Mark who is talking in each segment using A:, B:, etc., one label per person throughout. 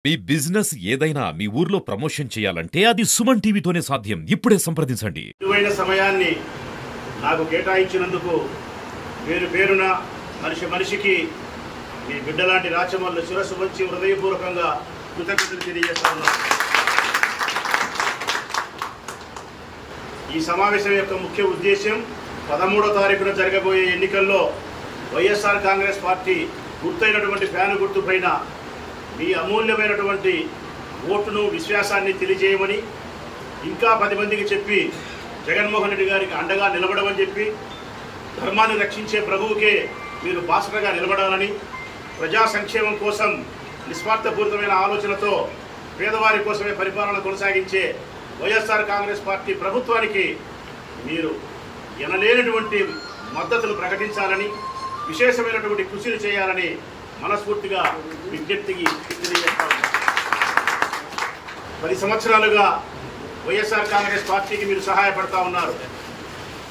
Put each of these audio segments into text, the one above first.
A: మీ business ఏదైనా మీ ఊర్లో promotion చేయాలంటే అది సుమన్ టీవీతోనే సాధ్యం. ఇప్పుడే సంప్రదించండి.
B: విలువైన సమయాన్ని నాకు కేటాయించినందుకు పేరున మనిషికి మీ బిడ్డలాంటి రాచమల్లు శిరస్సు వంచి హృదయపూర్వకంగా కృతజ్ఞతలు తెలియజేస్తాను. ఈ సమావేశం యొక్క ముఖ్య ఉద్దేశం 13వ తారీఖున జరగబోయే ఎన్నికల్లో వైఎస్ఆర్ కాంగ్రెస్ పార్టీ గుర్తైనటువంటి ఫ్యాను గుర్తుపైన మీ అమూల్యమైనటువంటి ఓటును విశ్వాసాన్ని తెలియజేయమని, ఇంకా 10 మందికి చెప్పి జగన్మోహన్ రెడ్డి గారికి అండగా నిలబడమని చెప్పి, ధర్మాన్ని రక్షించే ప్రభువుకే మీరు బాసటగా నిలబడాలని, ప్రజా సంక్షేమం కోసం నిస్వార్థపూరితమైన ఆలోచనతో పేదవారి కోసమే పరిపాలన కొనసాగించే వైఎస్ఆర్ కాంగ్రెస్ పార్టీ ప్రభుత్వానికి మీరు ఎనలేనటువంటి మద్దతును ప్రకటించాలని, విశేషమైనటువంటి కృషిని చేయాలని మనస్ఫూర్తిగా విజ్ఞప్తికి తెలియజేస్తాను. 10 సంవత్సరాలుగా వైఎస్ఆర్ కాంగ్రెస్ పార్టీకి మీరు సహాయపడతా ఉన్నారు.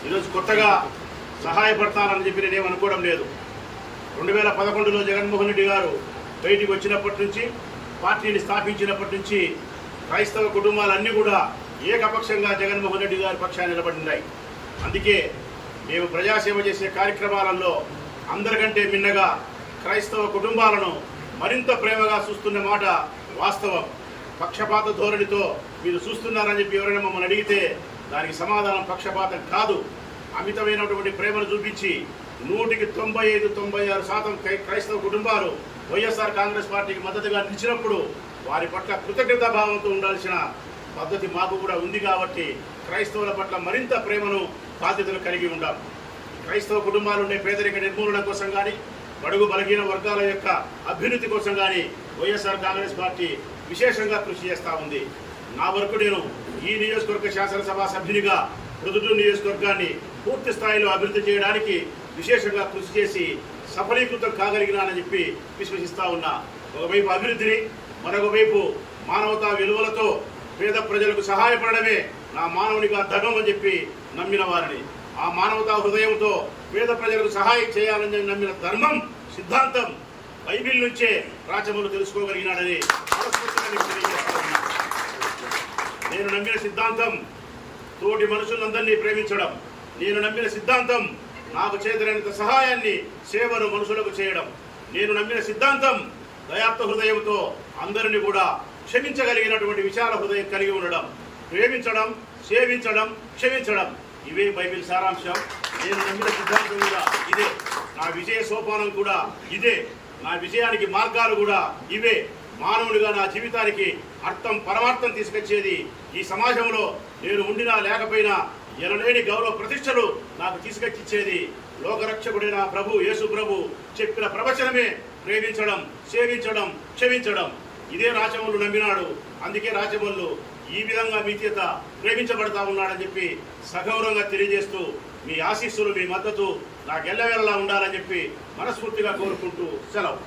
B: ఈరోజు కొత్తగా సహాయపడతానని చెప్పి నేనేం అనుకోవడం లేదు. 2011లో జగన్మోహన్ రెడ్డి గారు బయటికి వచ్చినప్పటి నుంచి, పార్టీని స్థాపించినప్పటి నుంచి క్రైస్తవ కుటుంబాలన్నీ కూడా ఏకపక్షంగా జగన్మోహన్ రెడ్డి గారి పక్షాన్ని నిలబడినాయి. అందుకే మేము ప్రజాసేవ చేసే కార్యక్రమాలలో అందరికంటే మిన్నగా క్రైస్తవ కుటుంబాలను మరింత ప్రేమగా చూస్తున్న మాట వాస్తవం. పక్షపాత ధోరణితో మీరు చూస్తున్నారని చెప్పి ఎవరైనా మమ్మల్ని అడిగితే దానికి సమాధానం పక్షపాతం కాదు. అమితమైనటువంటి ప్రేమను చూపించి 100కి 95-96% క్రైస్తవ కుటుంబాలు వైఎస్ఆర్ కాంగ్రెస్ పార్టీకి మద్దతుగా నిలిచినప్పుడు వారి పట్ల కృతజ్ఞతాభావంతో ఉండాల్సిన పద్ధతి మాకు కూడా ఉంది. కాబట్టి క్రైస్తవుల పట్ల మరింత ప్రేమను, బాధ్యతలు కలిగి ఉండాం. క్రైస్తవ కుటుంబాలు ఉండే పేదరిక నిర్మూలన కోసం కానీ, బడుగు బలహీన వర్గాల యొక్క అభ్యున్నతి కోసం కానీ వైఎస్ఆర్ కాంగ్రెస్ పార్టీ విశేషంగా కృషి చేస్తూ ఉంది. నా వరకు నేను ఈ నియోజకవర్గ శాసనసభ సభ్యునిగా ప్రొద్దుటూరు నియోజకవర్గాన్ని పూర్తి స్థాయిలో అభివృద్ధి చేయడానికి విశేషంగా కృషి చేసి సఫలీకృతం కాగలిగినానని చెప్పి విశ్వసిస్తూ ఉన్నా. ఒకవైపు అభివృద్ధిని, మరొక వైపు మానవతా విలువలతో పేద ప్రజలకు సహాయపడడమే నా మానవునిగా ధర్మం అని చెప్పి నమ్మిన వారిని, ఆ మానవతా హృదయంతో పేద ప్రజలకు సహాయం చేయాలని నమ్మిన ధర్మం, సిద్ధాంతం బైబిల్ నుంచే రాచమల్లు తెలుసుకోగలిగినాడని నేను నమ్మిన సిద్ధాంతం తోటి మనుషులందరినీ ప్రేమించడం. నేను నమ్మిన సిద్ధాంతం నాకు చేతనైనంత సహాయాన్ని, సేవను మనుషులకు చేయడం. నేను నమ్మిన సిద్ధాంతం దయాత్మ హృదయంతో అందరినీ కూడా క్షమించగలిగినటువంటి విశాల హృదయం కలిగి ఉండడం. ప్రేమించడం, సేవించడం, క్షమించడం, ఇవే బైబిల్ సారాంశం. నేను నమ్మిన సిద్ధాంతం కూడా ఇదే. నా విజయ సోపానం కూడా ఇదే. నా విజయానికి మార్గాలు కూడా ఇవే. మానవుడిగా నా జీవితానికి అర్థం, పరమార్థం తీసుకొచ్చేది, ఈ సమాజంలో నేను ఉండినా లేకపోయినా ఎనలేని గౌరవ ప్రతిష్టలు నాకు తీసుకొచ్చిచ్చేది లోకరక్షకుడైన ప్రభు యేసు ప్రభు చెప్పిన ప్రవచనమే ప్రేమించడం, సేవించడం, క్షమించడం. ఇదే రాచమల్లు నమ్మినాడు. అందుకే రాచమల్లు ఈ విధంగా మీ చేత ప్రేమించబడతా ఉన్నాడని చెప్పి సగౌరవంగా తెలియజేస్తూ, మీ ఆశీస్సులు, మీ మద్దతు నాకు ఎల్లవేళలా ఉండాలని చెప్పి మనస్ఫూర్తిగా కోరుకుంటూ సెలవు.